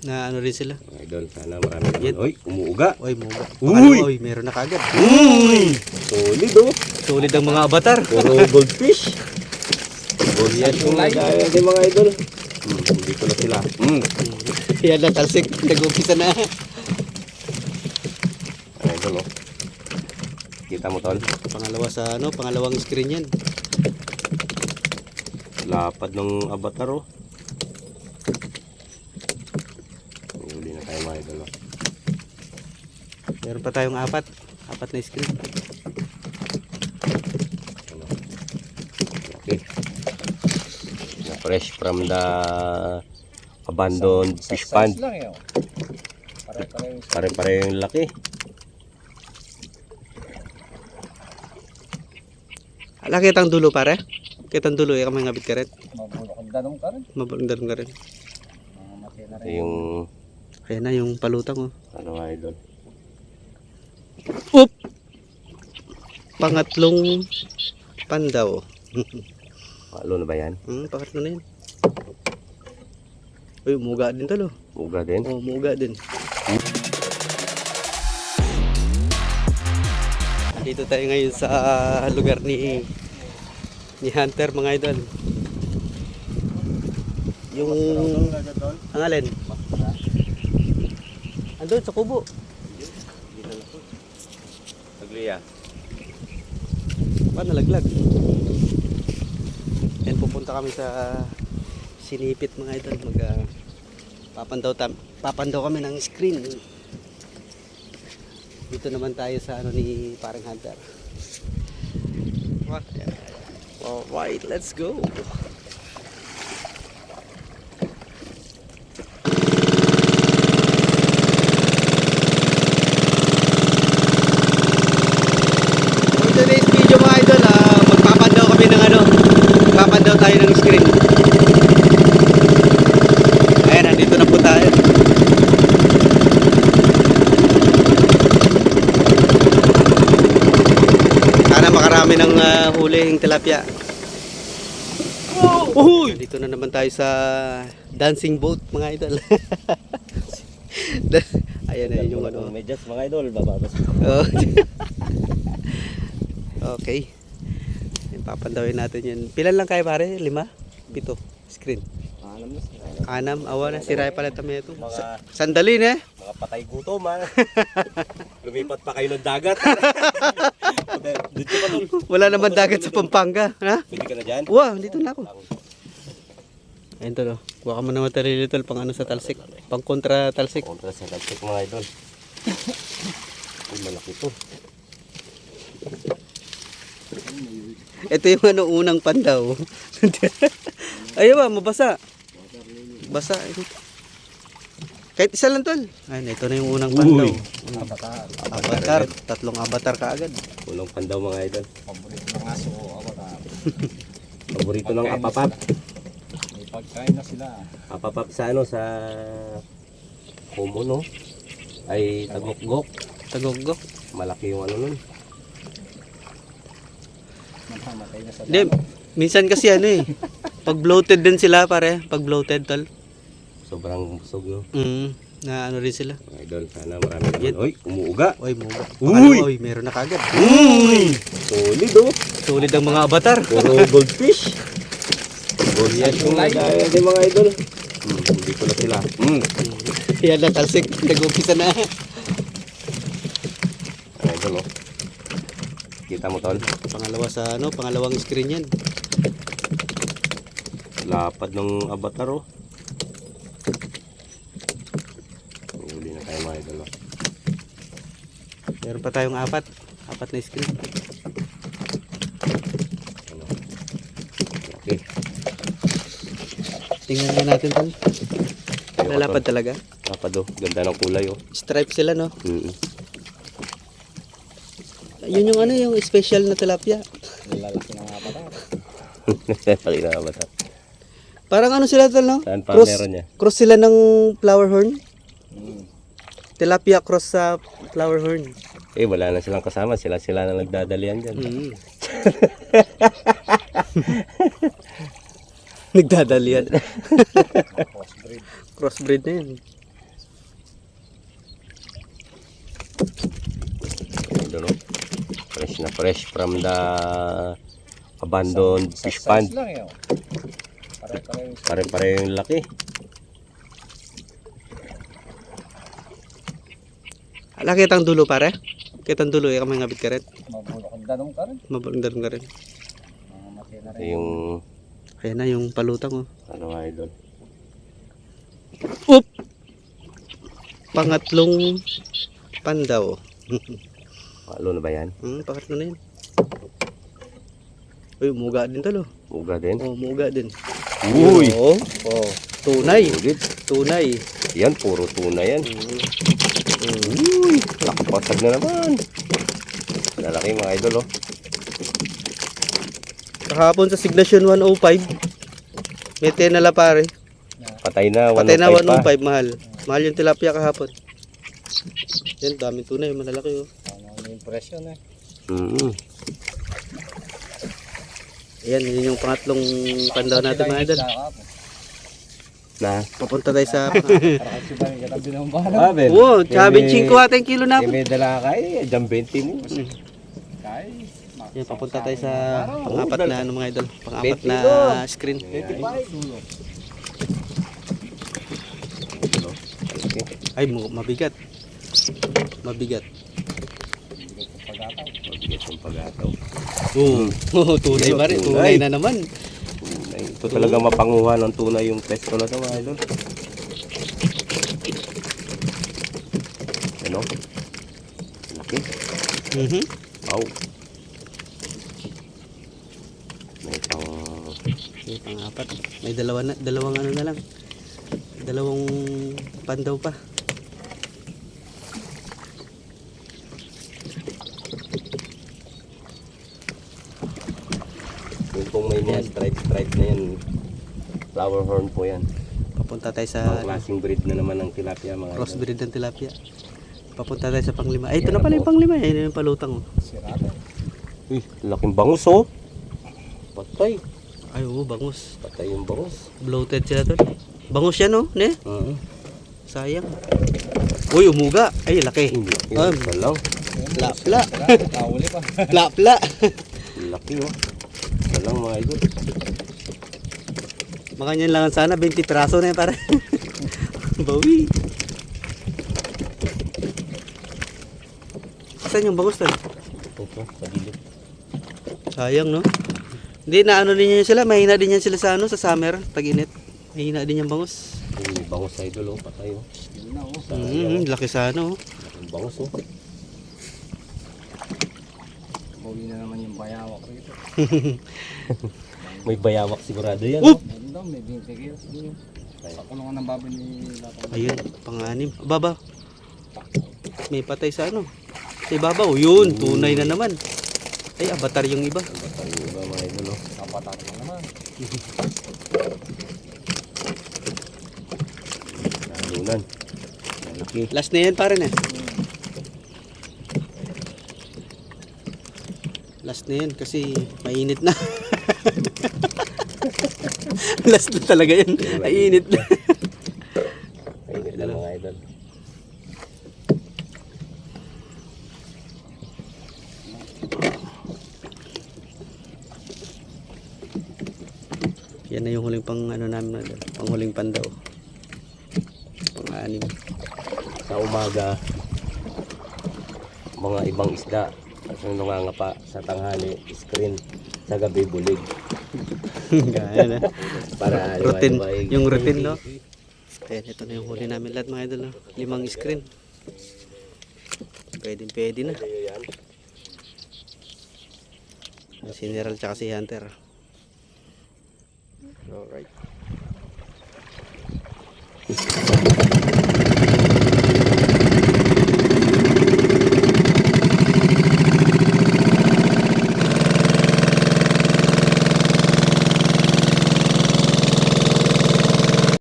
Na ano rin sila. Mga idol, sana marami naman. Oy, umuuga. Oy, muga. Uy! Oy, meron na kagad. Uy! Solid oh. Solid ang mga avatar. Puro goldfish. Yan Yung lagay natin mga idol. Dito na sila. Yan na, talsik. Nag-umpisa na. Mga idol oh. Kita mo tol. Pangalawa sa ano, pangalawang screen yan. Lapad ng avatar oh. Huli na tayo mga idol oh. Meron pa tayong apat na screen. Ano? Okay. Fresh from the abandoned fish pond. Pare-pare yung laki. Ala, kitang dulo pare. Kitang dulo, may ngabit ka rin. Mabulok danong ka rin. Mabulong ka rin. Ito yung Ayan na yung palutang oh. ano mga idol. Oop! Pangatlong pandaw. Palo na ba yan? Pangatlo na yan. Uy, muga din talo. Uga din. Oh, muga din. Dito tayo ngayon sa lugar ni Hunter mga idol. Yung ang alin? Andun sa kubo. Tagliya. Paano nalaglag? Yan, pupunta kami sa Sinipit mga idol. Papandaw kami ng screen. Dito naman tayo sa ano ni Parang Hunter. Alright, let's go. For today's video mga idol, magpapandaw kami ng ano, magpapandaw tayo ng screen. Ayan, nandito na po tayo. Sana makarami ng huling tilapia. Uy! Dito na naman tayo sa dancing boat mga idol. Ayan na yung ano. Medyas mga idol, bababas. Oh. Okay. Papandawin natin yan. Pilan lang kayo pare? 5? 7 screen. 6. Awa na. Siray pala kami ito. Sandali na. Mga patay gutom ha. Lumipat pa kayo ng dagat. Dito pa tol. Wala naman dagat sa Pampanga. Ha? Pwede ka na dyan? Wow, dito na ako. Ayun tol. Kuha ka mo naman talili tol pang ano sa talsik. Pang kontra talsik. Kontra sa talsik mga idol. Uy, malaki to. Ito yung ano unang pandaw. Ayaw ba, mabasa. Basa. Kahit isa lang tol. Ayun, ito na yung unang pandaw. Avatar. 3 avatar kaagad. Unang pandaw mga idol. Paborito ng aso o avatar. Paborito ng apapap. May pagkain na sila. Apapap sa ano sa Kumo no? Ay tagokgok. Tagogok. Malaki yung ano nun. Mamatay na sa Hindi, minsan kasi ano eh. Pag bloated din sila pare. Pag bloated tol. Sobrang busog no? Na ano rin sila. Mga idol, sana marami naman. Oy, umuuga. Oy, muga. Uy! Oy, meron na kagad. Uy! Solid oh. Solid ang mga avatar. Puro goldfish. Yan yung lagay natin mga idol. Dito na sila. Yan na, talsik. Nag-umpisa na. Mga idol oh. Kita mo tol. Pangalawa sa ano, pangalawang screen yan. Lapad ng avatar oh. Huli na tayo mga idol oh. Meron pa tayong apat na screen. Ano? Okay. Tingnan nga natin tol. Lalapad talaga. Lapad oh. Ganda ng kulay oh. Stripe sila no. Yun yung ano, yung special na tilapia. lalaki ng avatar. Laki na avatar. Parang ano sila tol no? Saan pa meron niya? Cross sila ng flower horn. Tilapia cross sa flower horn. Eh wala na silang kasama. Sila na nagdadalian dyan. Nagdadalian. Crossbreed na yan. Fresh na fresh from the abandoned fish pond. Size lang yun. Pare-pareho yung Pare-pareho yung laki. Ala, kitang dulo pare. Kitang dulo, may ngabit ka rin. mabulok. Ang danong ka rin. Mabalong ka rin. Mamamatay na Ito rin. yung Ayan na yung palutang oh. ano nga idol. Oop! Pangatlong pandaw. Palo na ba yan? Pangatlo na yun. Uy, muga din talo. Uga din. Oh, muga din. Uy! Oh, oh. Tunay. Ulit. Tunay. Yan, puro tuna yan. Uy! Nakapasag na naman. Lalaki mga idol oh. Kahapon sa Signation 105, may tenala pare. Patay na, Patay na 105 pa. 105, mahal. Mahal yung tilapia kahapon. Yan, daming tunay, malalaki oh. Ano yung impression eh. Ayan, yun yung pangatlong pandaw natin mga idol. Na? Papunta tayo sa... Para kasi ba yung katabi ng bahala. Ah, ben. Oo, sabi 5 ata yung kilo na. May dala ka eh. Dyan 20 mo. Kay. Yan, papunta tayo sa pang-apat na ano mga idol. Pang-apat 20 na kilo. screen. 25. Ay, mabigat. Mabigat. Mabigat yung pag-ataw. Oo, tunay ba rin? Tunay na naman. Ito talaga mapanguha ng tunay yung pesto na ito mga idol. Ano? Laki. Wow. May pang... May pang-apat. May dalawang ano na lang. Dalawang pandaw pa. Yung kung may mga stripe na yan, flower horn po yan. Papunta tayo sa Ang klaseng breed na naman ng tilapia mga idol. crossbreed ng tilapia. Papunta tayo sa panglima. Ay, ito na pala yung panglima. Yan yung palutang. Oh. Sirata. Uy, laking bangus oh. Patay. Ay, oo, bangus. Patay yung bangus. Bloated sila tol. Bangus yan oh, ne? Sayang. Uy, umuga. Ay, laki. Ito lang. Pla-pla. Nakahuli pa. Pla-pla. Laki oh. Ito lang mga idol. Makanyan lang sana 20 piraso na yan para. Bawi. Saan yung bangus tol? Ito, sa gilid. Sayang no? Hindi na ano din yan sila, mahina din yan sila sa ano, sa summer, tag-init. Mahina din yung bangus. Yung bangus sa idol oh, patay oh. Yun na oh. Laki sa ano. Yung bangus oh. Bawi na naman yung bayawak rito. May bayawak sigurado yan. Oop! Meron daw, may 20 kilos din. Sa kulungan ng baboy ni Latang. Ayun, pang-anim. Baba. May patay sa ano. Sa ibabaw, yun, tunay na naman. Ay, avatar yung iba. Patay yung iba mga idol oh. Kapatan mo naman. Nalunan. Laki. Last na yan pare na. Last na yan kasi mainit na. Last na talaga yan. Mainit na. Ayun na mga idol. Yan na yung huling pang ano namin, pang huling pandaw. Pang-anim. Sa umaga, mga ibang isda. Kasi nangangapa sa tanghali, screen. Sa gabi, bulig. Gaya na. Para Routine, liwa-liwa, yung routine no. Ayan, ito na yung huli namin lahat mga idol no. 5 screen. Pwede na. Si Neral tsaka si Hunter. Alright.